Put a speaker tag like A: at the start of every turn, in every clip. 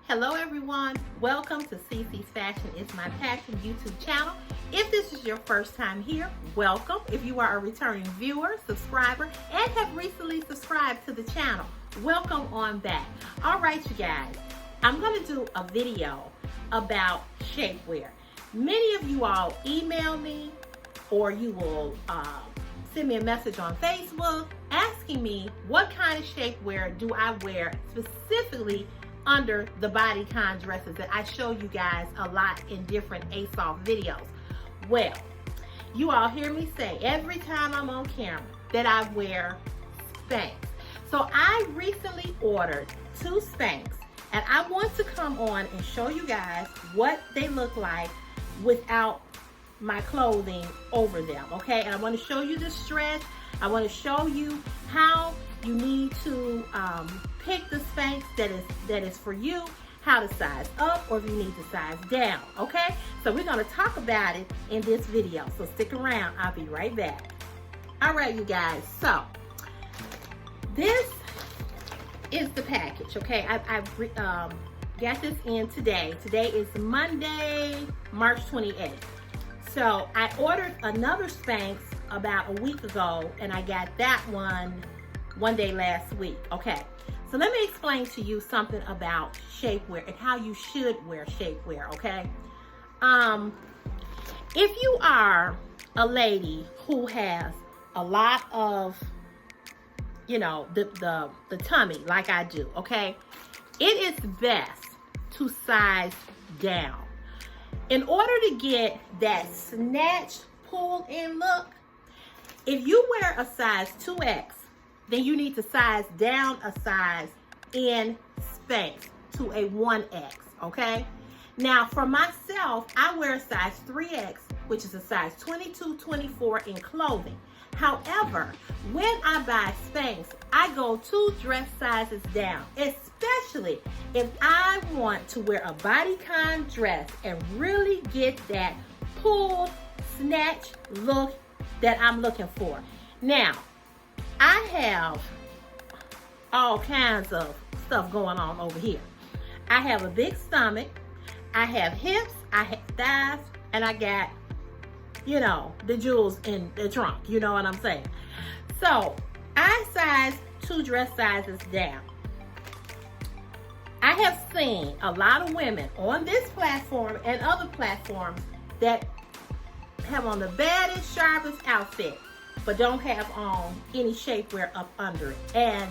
A: Hello everyone, welcome to Cecefashion. It's my passion YouTube channel. If this is your first time here, welcome. If you are a returning viewer, subscriber, and have recently subscribed to the channel, welcome on back. All right, you guys, I'm going to do a video about shapewear. Many of you all email me or you will send me a message on Facebook asking me what kind of shapewear do I wear specifically under the bodycon dresses that I show you guys a lot in different ASOS videos. Well, you all hear me say every time I'm on camera that I wear Spanx. So I recently ordered 2 Spanx and I want to come on and show you guys what they look like without my clothing over them, okay? And I want to show you the stretch. I want to show you how you need to pick the Spanx that is for you, how to size up, or if you need to size down, okay? So we're going to talk about it in this video, so stick around. I'll be right back. All right, you guys, so this is the package, okay? I got this in today. Today is Monday, March 28th. So I ordered another Spanx about a week ago, and I got that one day last week, okay? So let me explain to you something about shapewear and how you should wear shapewear, okay? If you are a lady who has a lot of, you know, the tummy like I do, okay? It is best to size down. In order to get that snatch pulled in look, if you wear a size 2X, then you need to size down a size in Spanx to a 1X, okay? Now, for myself, I wear a size 3X, which is a size 22, 24 in clothing. However, when I buy Spanx, I go 2 dress sizes down, especially if I want to wear a bodycon dress and really get that pulled snatch look that I'm looking for. Now, I have all kinds of stuff going on over here. I have a big stomach, I have hips, I have thighs, and I got, you know, the jewels in the trunk, you know what I'm saying? So, I size 2 dress sizes down. I have seen a lot of women on this platform and other platforms that have on the baddest, sharpest outfit, but don't have on any shapewear up under it. And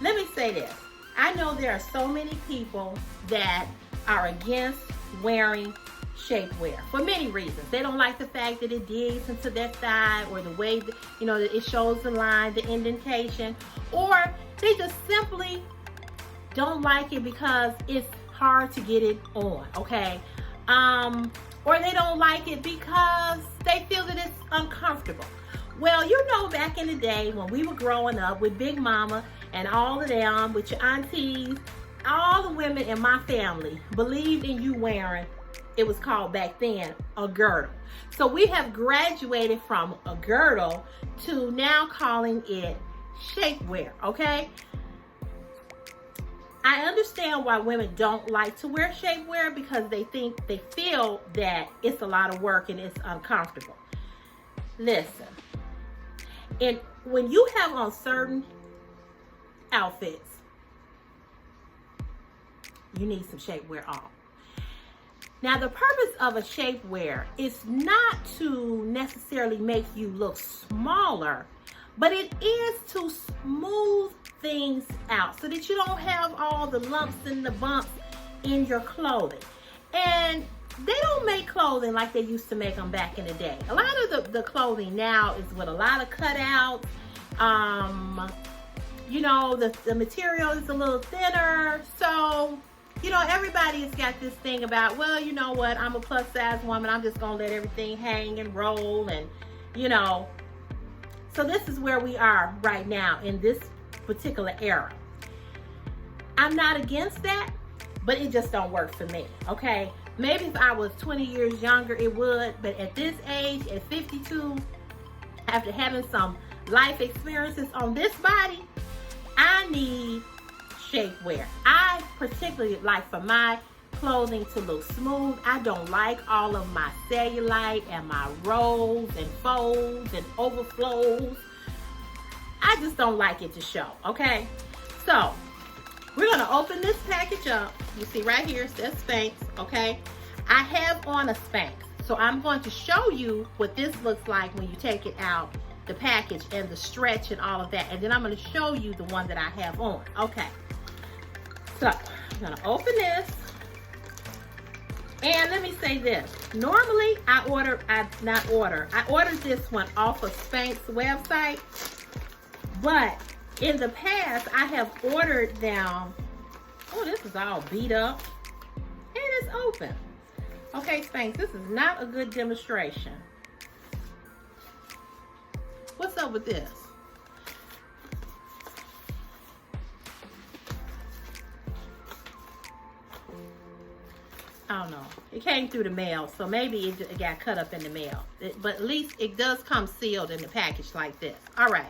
A: let me say this, I know there are so many people that are against wearing shapewear for many reasons. They don't like the fact that it digs into their thigh, or the way that, you know, that it shows the line, the indentation, or they just simply don't like it because it's hard to get it on, okay? Or they don't like it because they feel that it's uncomfortable. Well, you know, back in the day when we were growing up with Big Mama and all of them, with your aunties, all the women in my family believed in you wearing, it was called back then, a girdle. So we have graduated from a girdle to now calling it shapewear, okay? I understand why women don't like to wear shapewear, because they feel that it's a lot of work and it's uncomfortable. Listen, and when you have on certain outfits, you need some shapewear on. Now, the purpose of a shapewear is not to necessarily make you look smaller, but it is to smooth things out so that you don't have all the lumps and the bumps in your clothing. And they don't make clothing like they used to make them back in the day. A lot of the clothing now is with a lot of cutouts. You know, the material is a little thinner. So, you know, everybody has got this thing about, well, you know what, I'm a plus size woman, I'm just gonna let everything hang and roll, and, you know. So this is where we are right now in this particular era. I'm not against that, but it just don't work for me, okay? Maybe if I was 20 years younger, it would, but at this age, at 52, after having some life experiences on this body, I need shapewear. I particularly like for my clothing to look smooth. I don't like all of my cellulite and my rolls and folds and overflows. I just don't like it to show, okay? So, we're gonna open this package up. You see right here, it says Spanx, okay? I have on a Spanx, so I'm going to show you what this looks like when you take it out, the package and the stretch and all of that, and then I'm gonna show you the one that I have on, okay? So, I'm gonna open this. And let me say this, normally I ordered this one off of Spanx website, but in the past I have ordered them, oh, this is all beat up, and it's open. Okay, Spanx, this is not a good demonstration. What's up with this? I don't know. It came through the mail, so maybe it got cut up in the mail. But at least it does come sealed in the package like this. All right.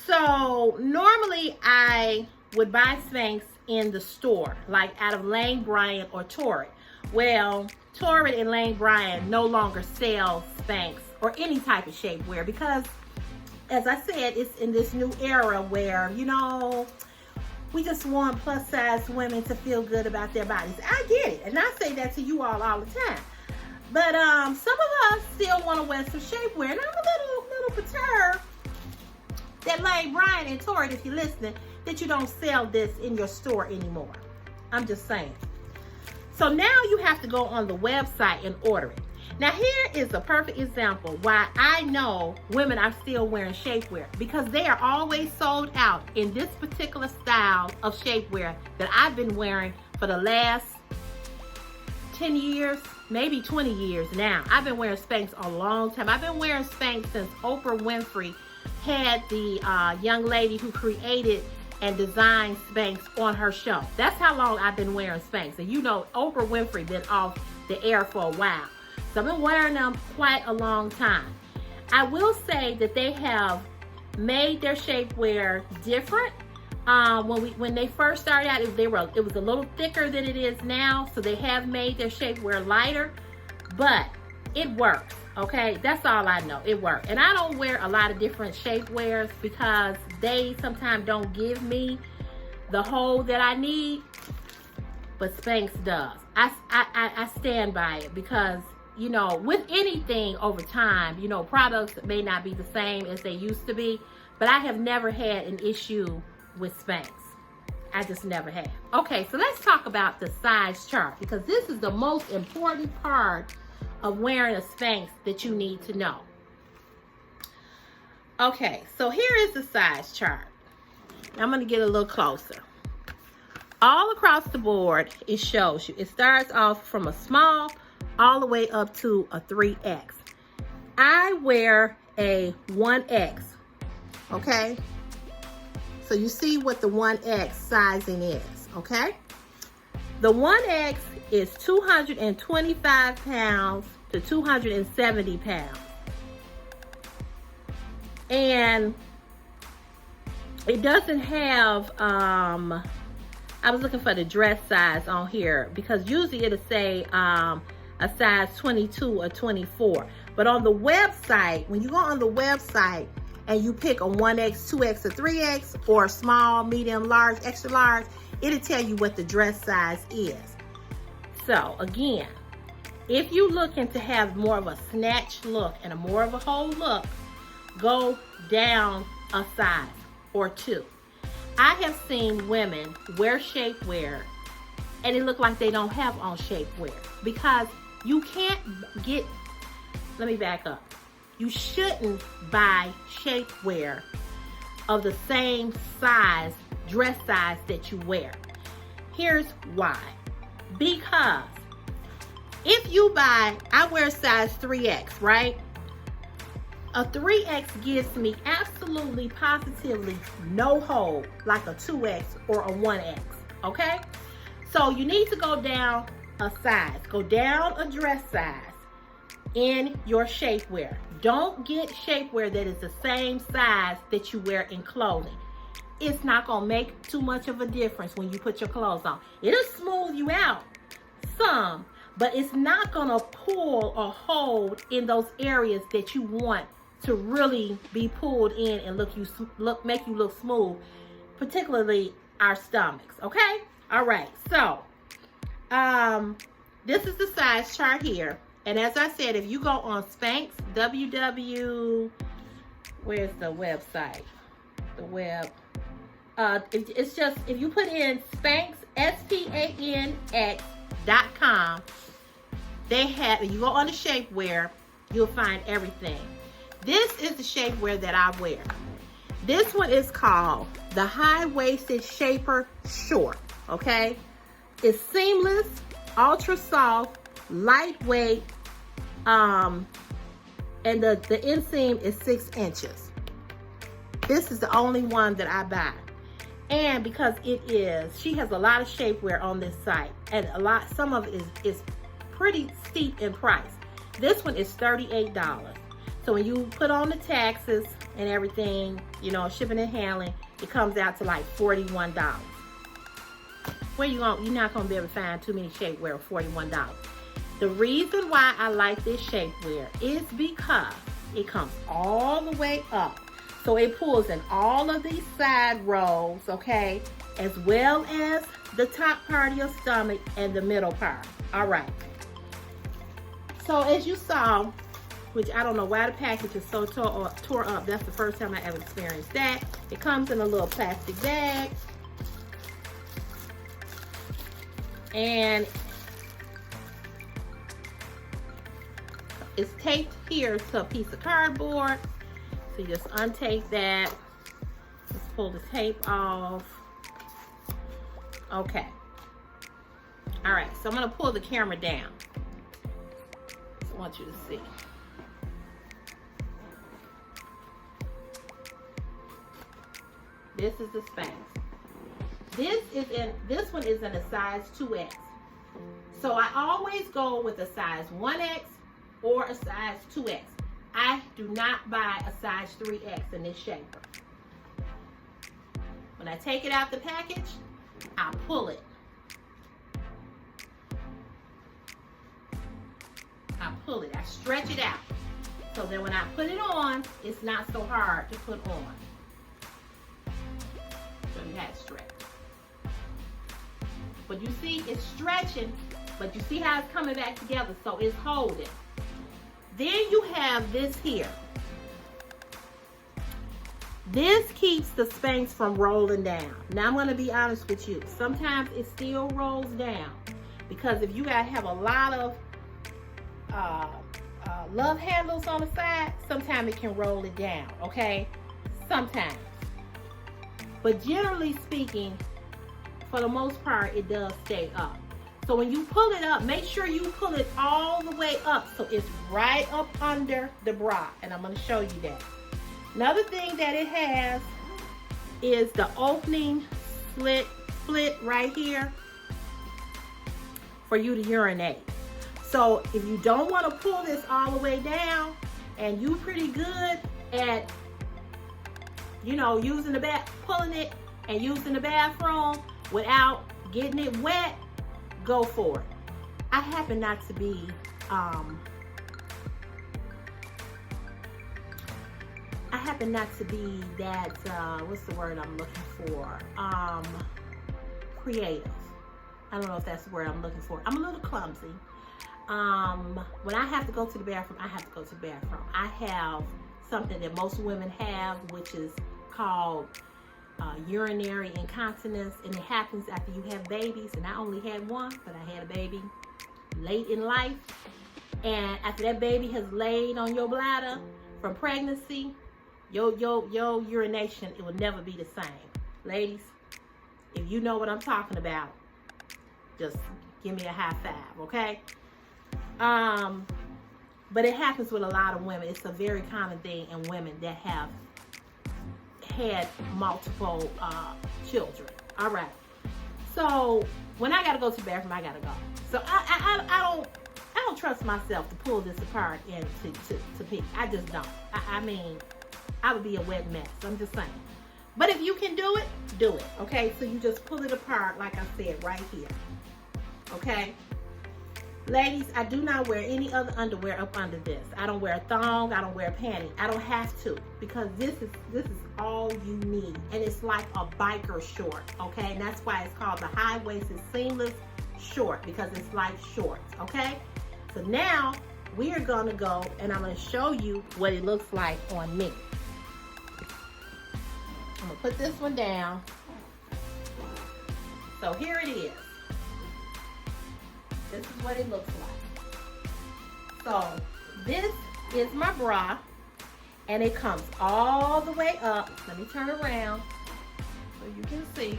A: So normally I would buy Spanx in the store, like out of Lane Bryant or Torrid. Well, Torrid and Lane Bryant no longer sell Spanx or any type of shapewear because, as I said, it's in this new era where, you know, we just want plus size women to feel good about their bodies. I get it, and I say that to you all the time. But some of us still want to wear some shapewear, and I'm a little perturbed that Lane Bryant and Torrid, if you're listening, that you don't sell this in your store anymore. I'm just saying. So now you have to go on the website and order it. Now here is a perfect example why I know women are still wearing shapewear, because they are always sold out in this particular style of shapewear that I've been wearing for the last 10 years, maybe 20 years now. I've been wearing Spanx a long time. I've been wearing Spanx since Oprah Winfrey had the young lady who created and designed Spanx on her show. That's how long I've been wearing Spanx. And you know, Oprah Winfrey been off the air for a while. So I've been wearing them quite a long time. I will say that they have made their shapewear different. When they first started out, it was a little thicker than it is now. So they have made their shapewear lighter, but it works. Okay, that's all I know. It works. And I don't wear a lot of different shapewears because they sometimes don't give me the hold that I need, but Spanx does. I stand by it because, you know, with anything over time, you know, products may not be the same as they used to be, but I have never had an issue with Spanx. I just never have. Okay, so let's talk about the size chart, because this is the most important part of wearing a Spanx that you need to know. Okay, so here is the size chart. I'm going to get a little closer. All across the board, it shows you. It starts off from a small all the way up to a 3X. I wear a 1X, okay? So you see what the 1X sizing is, okay? The 1X is 225 pounds to 270 pounds. And it doesn't have, I was looking for the dress size on here because usually it'll say a size 22 or 24. But on the website, when you go on the website and you pick a 1X, 2X, or 3X, or small, medium, large, extra large, it'll tell you what the dress size is. So again, if you're looking to have more of a snatch look and a more of a whole look, go down a size or two. I have seen women wear shapewear and it look like they don't have on shapewear because you can't get, let me back up. You shouldn't buy shapewear of the same size, dress size that you wear. Here's why. Because if you buy, I wear size 3X, right? A 3X gives me absolutely, positively no hold like a 2X or a 1X, okay? So you need to go down a size. Go down a dress size in your shapewear. Don't get shapewear that is the same size that you wear in clothing. it's not gonna make too much of a difference when you put your clothes on. It'll smooth you out some, but it's not gonna pull or hold in those areas that you want to really be pulled in and make you look smooth, particularly our stomachs. Okay, all right, so this is the size chart here, and as I said, if you go on SPANX, where's the website, it's just, if you put in SPANX, SPANX.com, they have, if you go on the shapewear, you'll find everything. This is the shapewear that I wear. This one is called the High Waisted Shaper Short, okay? It's seamless, ultra soft, lightweight, and the inseam is 6 inches. This is the only one that I buy. And because she has a lot of shapewear on this site, and some of it is pretty steep in price. This one is $38. So when you put on the taxes and everything, you know, shipping and handling, it comes out to like $41. You're not gonna be able to find too many shapewear for $41. The reason why I like this shapewear is because it comes all the way up. So it pulls in all of these side rolls, okay, as well as the top part of your stomach and the middle part. All right. So as you saw, which I don't know why the package is so tore up. That's the first time I ever experienced that. It comes in a little plastic bag. And it's taped here to a piece of cardboard. So you just untake that. Just pull the tape off. Okay. All right, so I'm gonna pull the camera down. I want you to see. This is the Spanx. This one is in a size 2X. So I always go with a size 1X or a size 2X. I do not buy a size 3X in this shaper. When I take it out the package, I pull it. I stretch it out. So then when I put it on, it's not so hard to put on. So that stretch. But you see, it's stretching, but you see how it's coming back together, so it's holding. Then you have this here. This keeps the Spanx from rolling down. Now I'm going to be honest with you. Sometimes it still rolls down because if you gotta have a lot of love handles on the side, sometimes it can roll it down, okay? Sometimes. But generally speaking, for the most part, it does stay up. So when you pull it up, make sure you pull it all the way up so it's right up under the bra. And I'm going to show you that. Another thing that it has is the opening split right here for you to urinate. So if you don't want to pull this all the way down and you pretty good at, you know, pulling it and using the bathroom without getting it wet, go for it. I happen not to be that what's the word I'm looking for, creative. I don't know if that's the word I'm looking for. I'm a little clumsy. When I have to go to the bathroom, I have to go to the bathroom. I have something that most women have, which is called urinary incontinence, and it happens after you have babies. And I only had one, but I had a baby late in life, and after that baby has laid on your bladder from pregnancy, your urination, it will never be the same. Ladies, if you know what I'm talking about, just give me a high five, okay? But it happens with a lot of women. It's a very common thing in women that have had multiple children. All right. So when I gotta go to the bathroom, I gotta go. So I don't trust myself to pull this apart and to pee. I just don't. I mean, I would be a wet mess. I'm just saying. But if you can do it, do it. Okay, so you just pull it apart like I said right here. Okay. Ladies, I do not wear any other underwear up under this. I don't wear a thong, I don't wear a panty. I don't have to, because this is all you need. And it's like a biker short, okay? And that's why it's called the high waisted seamless short, because it's like shorts, okay? So now we are gonna go and I'm gonna show you what it looks like on me. I'm gonna put this one down. So here it is. This is what it looks like. So this is my bra, and it comes all the way up. Let me turn around so you can see.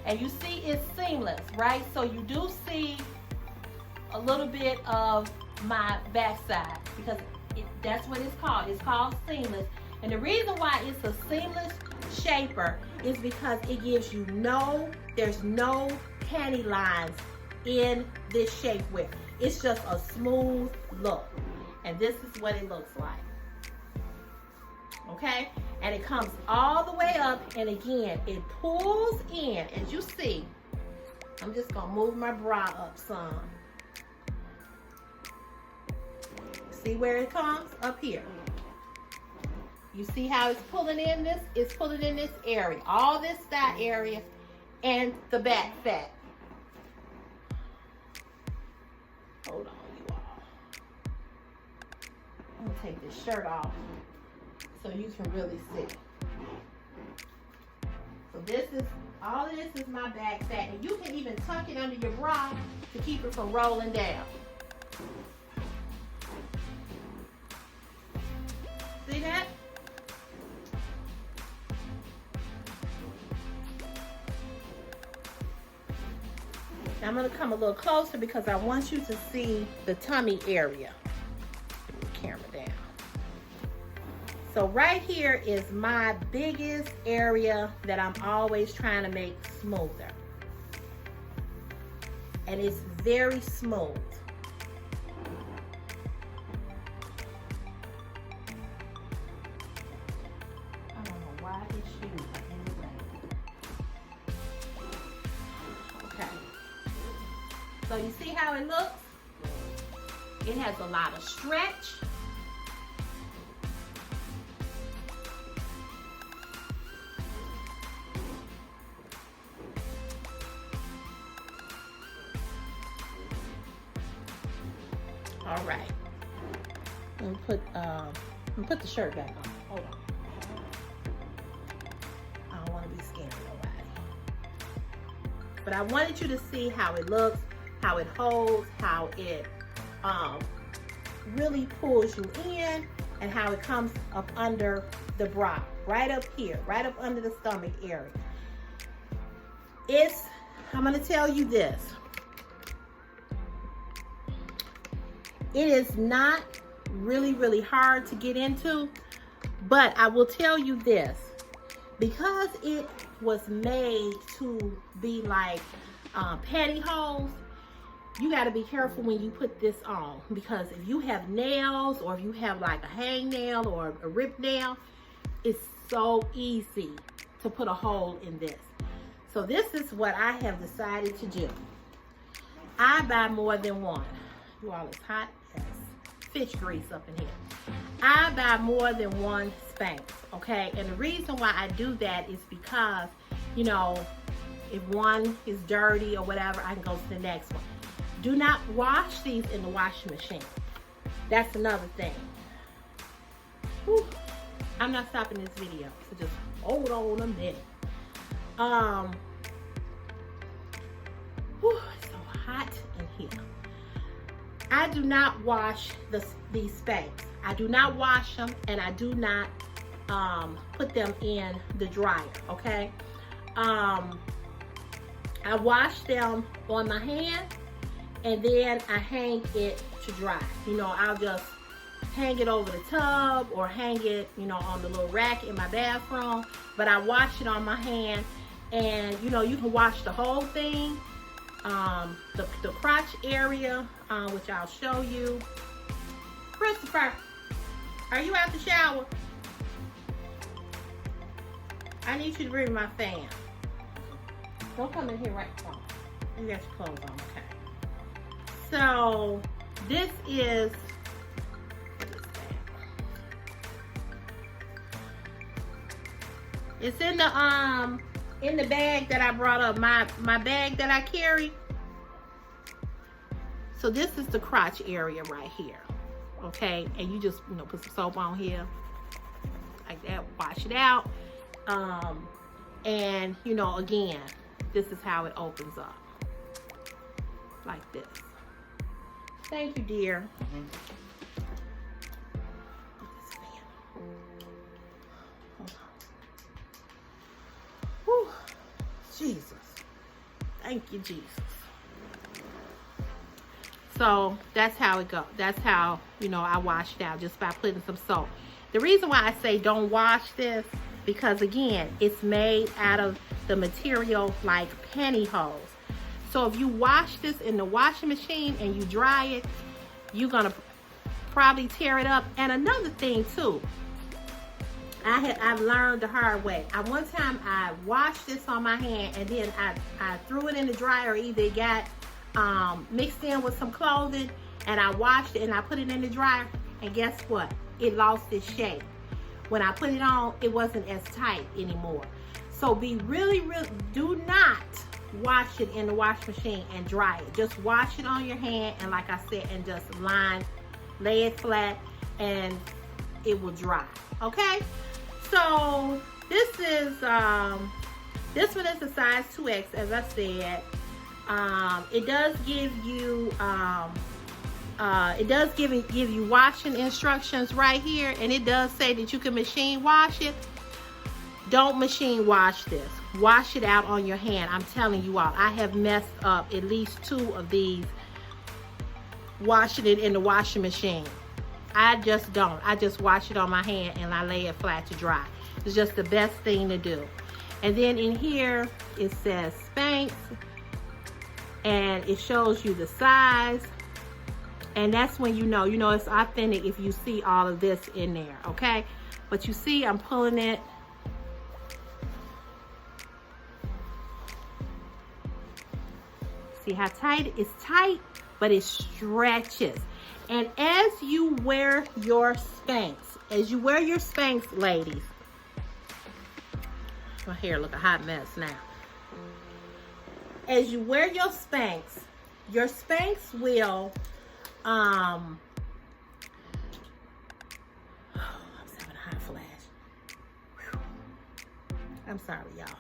A: And you see it's seamless, right? So you do see a little bit of my backside, because that's what it's called. It's called seamless. And the reason why it's a seamless shaper is because it gives you there's no panty lines in this shapewear. It's just a smooth look. And this is what it looks like. Okay? And it comes all the way up, and again, it pulls in. As you see, I'm just gonna move my bra up some. See where it comes? Up here. You see how it's pulling in this? It's pulling in this area. All this thigh area and the back fat. Hold on, you all. I'm gonna take this shirt off so you can really see. So all of this is my back fat, and you can even tuck it under your bra to keep it from rolling down. See that? Now I'm going to come a little closer because I want you to see the tummy area. Put the camera down. So right here is my biggest area that I'm always trying to make smoother. And it's very smooth. I don't know why his shoes are in the way. Okay. So you see how it looks? It has a lot of stretch. All right. Let me put the shirt back on. Hold on. I don't want to be scaring nobody. But I wanted you to see how it looks, how it holds, how it really pulls you in, and how it comes up under the bra, right up here, right up under the stomach area. I'm gonna tell you this. It is not really, really hard to get into, but I will tell you this, because it was made to be like pantyhose, you got to be careful when you put this on, because if you have nails, or if you have like a hangnail or a rib nail, it's so easy to put a hole in this. So this is what I have decided to do. I buy more than one. You all, it's hot as fish grease up in here. I buy more than one Spanx, okay? And the reason why I do that is because, you know, if one is dirty or whatever, I can go to the next one. Do not wash these in the washing machine. That's another thing. Whew. I'm not stopping this video, so just hold on a minute. Whew, it's so hot in here. I do not wash these Spanx. I do not wash them, and I do not put them in the dryer, okay? I wash them on my hand, and then I hang it to dry. You know, I'll just hang it over the tub or hang it, you know, on the little rack in my bathroom. But I wash it on my hand, and you know, you can wash the whole thing. The crotch area, which I'll show you. Christopher, are you out the shower? I need you to bring my fan. Don't come in here right now. You got your clothes on, okay. So this is it's in the bag that I brought up, my bag that I carry. So this is the crotch area right here, okay? And you just, you know, put some soap on here like that, wash it out. And you know, again, this is how it opens up, like this. Thank you, dear. Whew. Jesus. Thank you, Jesus. So that's how it goes. That's how, you know, I wash it out, just by putting some soap. The reason why I say don't wash this, because again, it's made out of the material like pantyhose. So if you wash this in the washing machine and you dry it, you're gonna probably tear it up. And another thing too, I've learned the hard way. One time I washed this on my hand and then I threw it in the dryer. Either it got mixed in with some clothing, and I washed it and I put it in the dryer, and guess what? It lost its shape. When I put it on, it wasn't as tight anymore. So be really, do not wash it in the wash machine and dry it. Just wash it on your hand, and like I said, and just lay it flat, and it will dry. Okay? So this is this one is a size 2X, as I said. It does give you give you washing instructions right here, and it does say that you can machine wash it. Don't machine wash this. Wash it out on your hand. I'm telling you all, I have messed up at least 2 of these washing it in the washing machine. I just don't. I just wash it on my hand and I lay it flat to dry. It's just the best thing to do. And then in here it says SPANX, and it shows you the size. And that's when you know it's authentic, if you see all of this in there, okay? But you see, I'm pulling it. See how tight? It's tight, but it stretches. And as you wear your SPANX, ladies, my hair look a hot mess now. As you wear your SPANX will I'm having a hot flash. Whew. I'm sorry, y'all.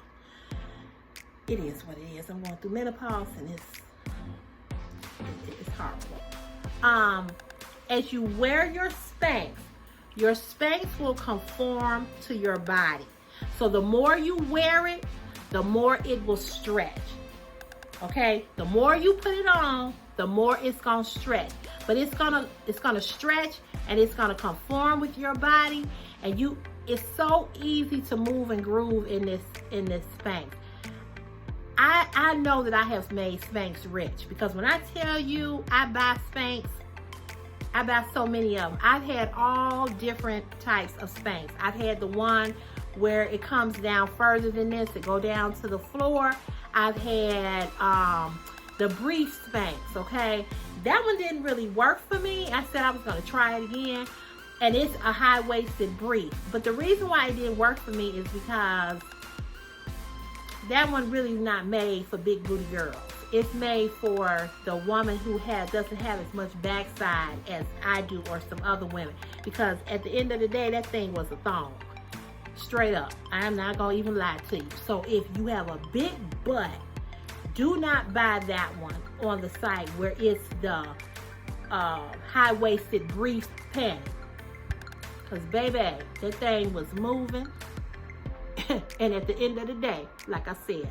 A: It is what it is. I'm going through menopause, and it's horrible. As you wear your SPANX will conform to your body. So the more you wear it, the more it will stretch. Okay? The more you put it on, the more it's gonna stretch. But it's gonna stretch, and it's gonna conform with your body, and it's so easy to move and groove in this SPANX. I know that I have made SPANX rich, because when I tell you I buy SPANX, I buy so many of them. I've had all different types of SPANX. I've had the one where it comes down further than this, it go down to the floor. I've had the brief SPANX, okay? That one didn't really work for me. I said I was gonna try it again, and it's a high-waisted brief. But the reason why it didn't work for me is because that one really is not made for big booty girls. It's made for the woman who doesn't have as much backside as I do, or some other women. Because at the end of the day, that thing was a thong. Straight up. I am not gonna even lie to you. So if you have a big butt, do not buy that one on the site where it's the high-waisted brief panty. Because baby, that thing was moving. And at the end of the day, like I said,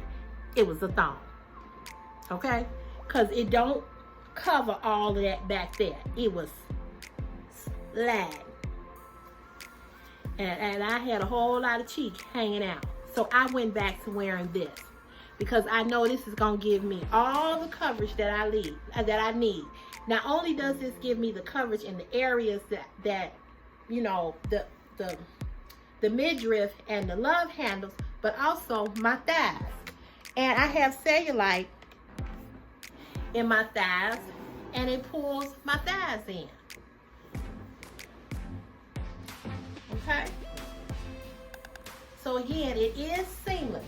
A: it was a thong. Okay? Because it don't cover all of that back there. It was lag. And I had a whole lot of cheek hanging out. So I went back to wearing this, because I know this is going to give me all the coverage that I need. Not only does this give me the coverage in the areas that you know, the midriff and the love handles, but also my thighs. And I have cellulite in my thighs, and it pulls my thighs in. Okay? So again, it is seamless.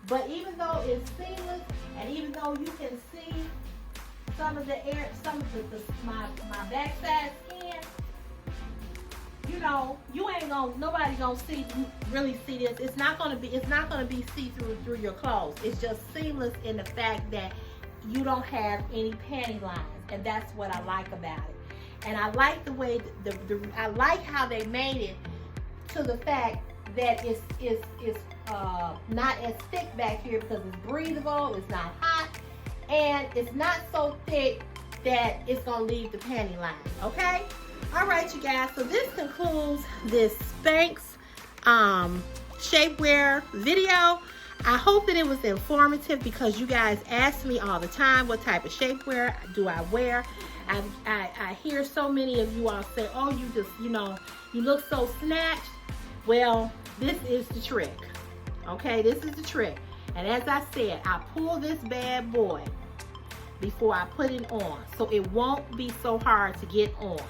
A: But even though it's seamless, and even though you can see some of the air, some of my backside skin, you know, nobody gonna really see this. It's not gonna be see-through through your clothes. It's just seamless in the fact that you don't have any panty lines, and that's what I like about it. And I like the way I like how they made it to the fact that it's not as thick back here because it's breathable, it's not hot, and it's not so thick that it's gonna leave the panty line. Okay? All right, you guys. So this concludes this SPANX shapewear video. I hope that it was informative because you guys ask me all the time, what type of shapewear do I wear? I hear so many of you all say, oh, you just, you know, you look so snatched. Well, this is the trick. Okay, this is the trick. And as I said, I pull this bad boy before I put it on, so it won't be so hard to get on.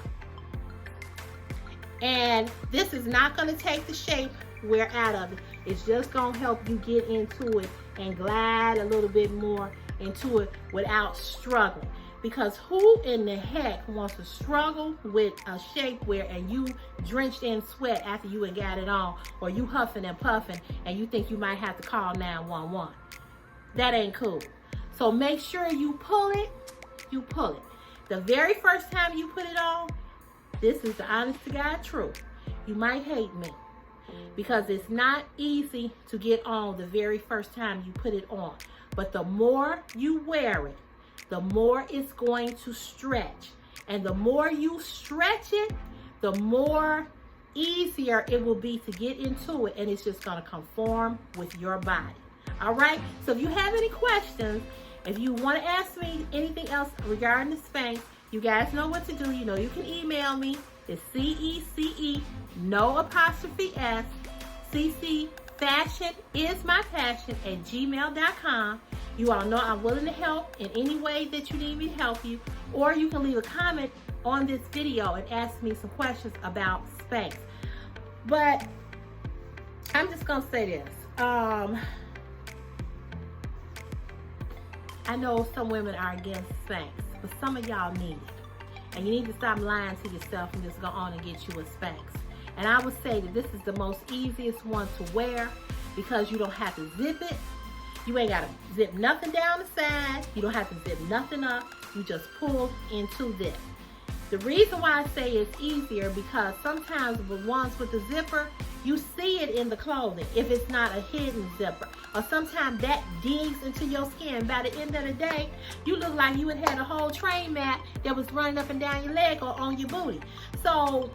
A: And this is not going to take the shapewear out of it. It's just going to help you get into it and glide a little bit more into it without struggling. Because who in the heck wants to struggle with a shapewear and you drenched in sweat after you had got it on, or you huffing and puffing and you think you might have to call 911? That ain't cool. So make sure you pull it. You pull it. The very first time you put it on, this is the honest to God truth. You might hate me because it's not easy to get on the very first time you put it on. But the more you wear it, the more it's going to stretch. And the more you stretch it, the more easier it will be to get into it, and it's just going to conform with your body. All right? So if you have any questions, if you want to ask me anything else regarding the Spanx, you guys know what to do. You know you can email me. It's CeCe, no apostrophe S, Cecefashion is my passion at gmail.com. You all know I'm willing to help in any way that you need me to help you, or you can leave a comment on this video and ask me some questions about Spanx. But I'm just gonna say this. I know some women are against Spanx, but some of y'all need it. And you need to stop lying to yourself and just go on and get you a Spanx. And I would say that this is the most easiest one to wear because you don't have to zip it. You ain't got to zip nothing down the side. You don't have to zip nothing up. You just pull into this. The reason why I say it's easier because sometimes the ones with the zipper, you see it in the clothing if it's not a hidden zipper. Or sometimes that digs into your skin. By the end of the day, you look like you had a whole train mat that was running up and down your leg or on your booty. So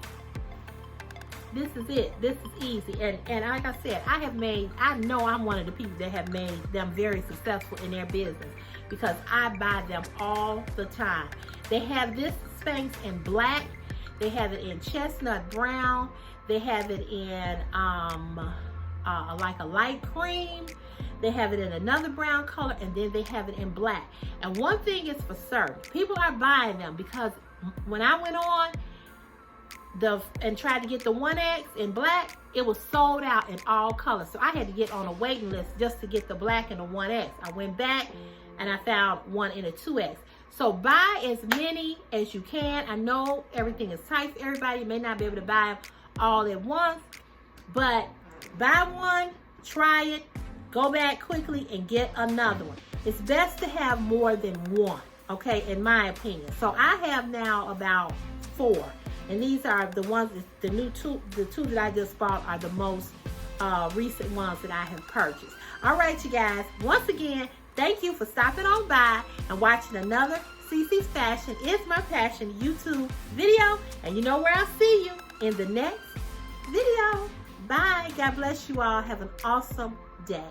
A: this is it. This is easy. And like I said, I know I'm one of the people that have made them very successful in their business because I buy them all the time. They have this Spanx in black. They have it in chestnut brown. They have it in like a light cream. They have it in another brown color, and then they have it in black. And one thing is for certain, people are buying them because when I went on and tried to get the 1X in black, it was sold out in all colors. So I had to get on a waiting list just to get the black and the 1X. I went back and I found one in a 2X. So buy as many as you can. I know everything is tight for everybody. You may not be able to buy them all at once, but buy one, try it, go back quickly and get another one. It's best to have more than one, okay, in my opinion. So I have now about 4. And these are the ones, the two that I just bought are the most recent ones that I have purchased. All right, you guys. Once again, thank you for stopping on by and watching another Cecefashion is my passion YouTube video. And you know where I'll see you in the next video. Bye. God bless you all. Have an awesome day.